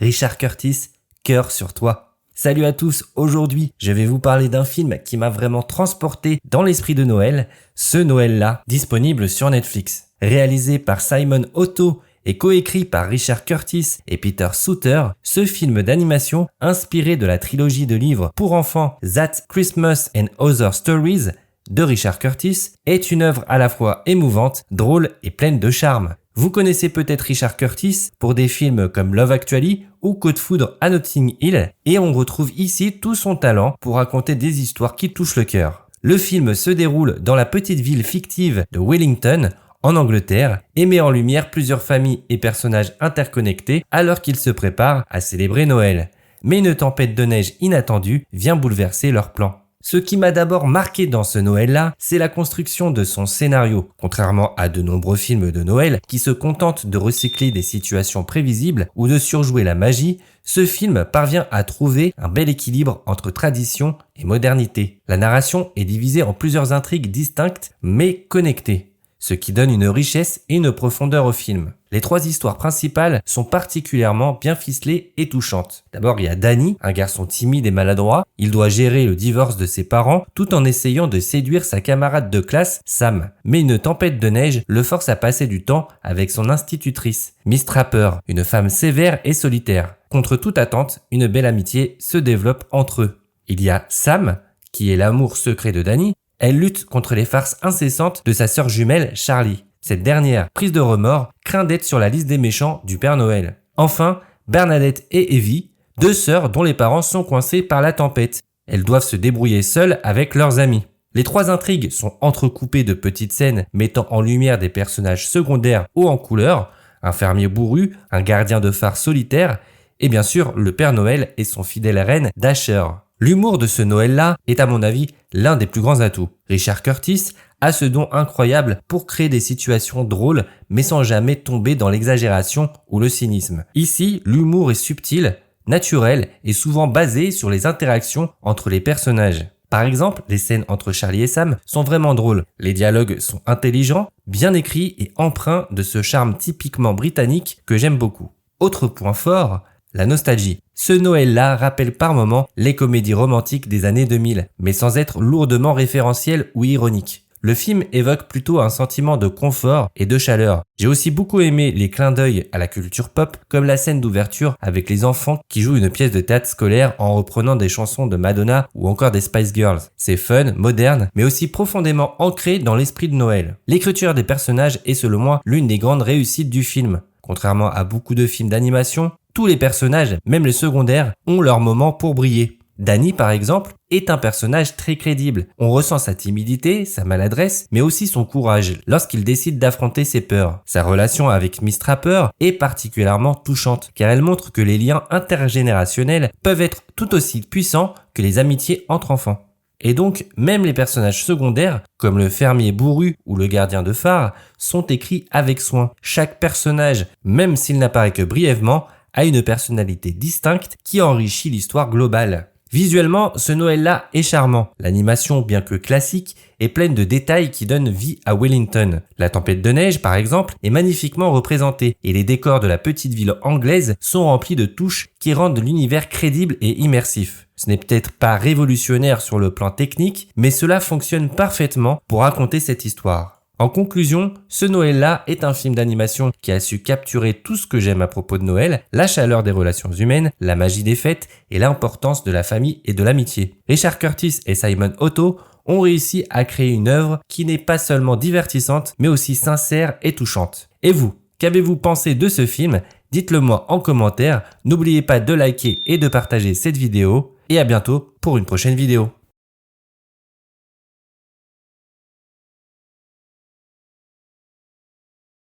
Richard Curtis, Cœur sur toi. Salut à tous, aujourd'hui je vais vous parler d'un film qui m'a vraiment transporté dans l'esprit de Noël, ce Noël-là, disponible sur Netflix. Réalisé par Simon Otto et coécrit par Richard Curtis et Peter Souter, ce film d'animation, inspiré de la trilogie de livres pour enfants That Christmas and Other Stories de Richard Curtis, est une œuvre à la fois émouvante, drôle et pleine de charme. Vous connaissez peut-être Richard Curtis pour des films comme Love Actually ou Coup de foudre à Notting Hill, et on retrouve ici tout son talent pour raconter des histoires qui touchent le cœur. Le film se déroule dans la petite ville fictive de Wellington, en Angleterre, et met en lumière plusieurs familles et personnages interconnectés alors qu'ils se préparent à célébrer Noël. Mais une tempête de neige inattendue vient bouleverser leurs plans. Ce qui m'a d'abord marqué dans ce Noël-là, c'est la construction de son scénario. Contrairement à de nombreux films de Noël qui se contentent de recycler des situations prévisibles ou de surjouer la magie, ce film parvient à trouver un bel équilibre entre tradition et modernité. La narration est divisée en plusieurs intrigues distinctes mais connectées, ce qui donne une richesse et une profondeur au film. Les trois histoires principales sont particulièrement bien ficelées et touchantes. D'abord, il y a Danny, un garçon timide et maladroit. Il doit gérer le divorce de ses parents tout en essayant de séduire sa camarade de classe, Sam. Mais une tempête de neige le force à passer du temps avec son institutrice, Miss Trapper, une femme sévère et solitaire. Contre toute attente, une belle amitié se développe entre eux. Il y a Sam, qui est l'amour secret de Danny. Elle lutte contre les farces incessantes de sa sœur jumelle, Charlie. Cette dernière, prise de remords, craint d'être sur la liste des méchants du Père Noël. Enfin, Bernadette et Evie, deux sœurs dont les parents sont coincés par la tempête. Elles doivent se débrouiller seules avec leurs amis. Les trois intrigues sont entrecoupées de petites scènes mettant en lumière des personnages secondaires haut en couleur, un fermier bourru, un gardien de phare solitaire, et bien sûr le Père Noël et son fidèle reine Dasher. L'humour de ce Noël-là est à mon avis l'un des plus grands atouts. Richard Curtis a ce don incroyable pour créer des situations drôles mais sans jamais tomber dans l'exagération ou le cynisme. Ici, l'humour est subtil, naturel et souvent basé sur les interactions entre les personnages. Par exemple, les scènes entre Charlie et Sam sont vraiment drôles. Les dialogues sont intelligents, bien écrits et empreints de ce charme typiquement britannique que j'aime beaucoup. Autre point fort, la nostalgie. Ce Noël-là rappelle par moments les comédies romantiques des années 2000, mais sans être lourdement référentiel ou ironique. Le film évoque plutôt un sentiment de confort et de chaleur. J'ai aussi beaucoup aimé les clins d'œil à la culture pop, comme la scène d'ouverture avec les enfants qui jouent une pièce de théâtre scolaire en reprenant des chansons de Madonna ou encore des Spice Girls. C'est fun, moderne, mais aussi profondément ancré dans l'esprit de Noël. L'écriture des personnages est selon moi l'une des grandes réussites du film. Contrairement à beaucoup de films d'animation, tous les personnages, même les secondaires, ont leur moment pour briller. Danny, par exemple, est un personnage très crédible. On ressent sa timidité, sa maladresse, mais aussi son courage lorsqu'il décide d'affronter ses peurs. Sa relation avec Miss Trapper est particulièrement touchante, car elle montre que les liens intergénérationnels peuvent être tout aussi puissants que les amitiés entre enfants. Et donc, même les personnages secondaires, comme le fermier bourru ou le gardien de phare, sont écrits avec soin. Chaque personnage, même s'il n'apparaît que brièvement, a une personnalité distincte qui enrichit l'histoire globale. Visuellement, ce Noël-là est charmant. L'animation, bien que classique, est pleine de détails qui donnent vie à Wellington. La tempête de neige, par exemple, est magnifiquement représentée et les décors de la petite ville anglaise sont remplis de touches qui rendent l'univers crédible et immersif. Ce n'est peut-être pas révolutionnaire sur le plan technique, mais cela fonctionne parfaitement pour raconter cette histoire. En conclusion, ce Noël-là est un film d'animation qui a su capturer tout ce que j'aime à propos de Noël, la chaleur des relations humaines, la magie des fêtes et l'importance de la famille et de l'amitié. Richard Curtis et Simon Otto ont réussi à créer une œuvre qui n'est pas seulement divertissante, mais aussi sincère et touchante. Et vous, qu'avez-vous pensé de ce film ? Dites-le moi en commentaire, n'oubliez pas de liker et de partager cette vidéo, et à bientôt pour une prochaine vidéo.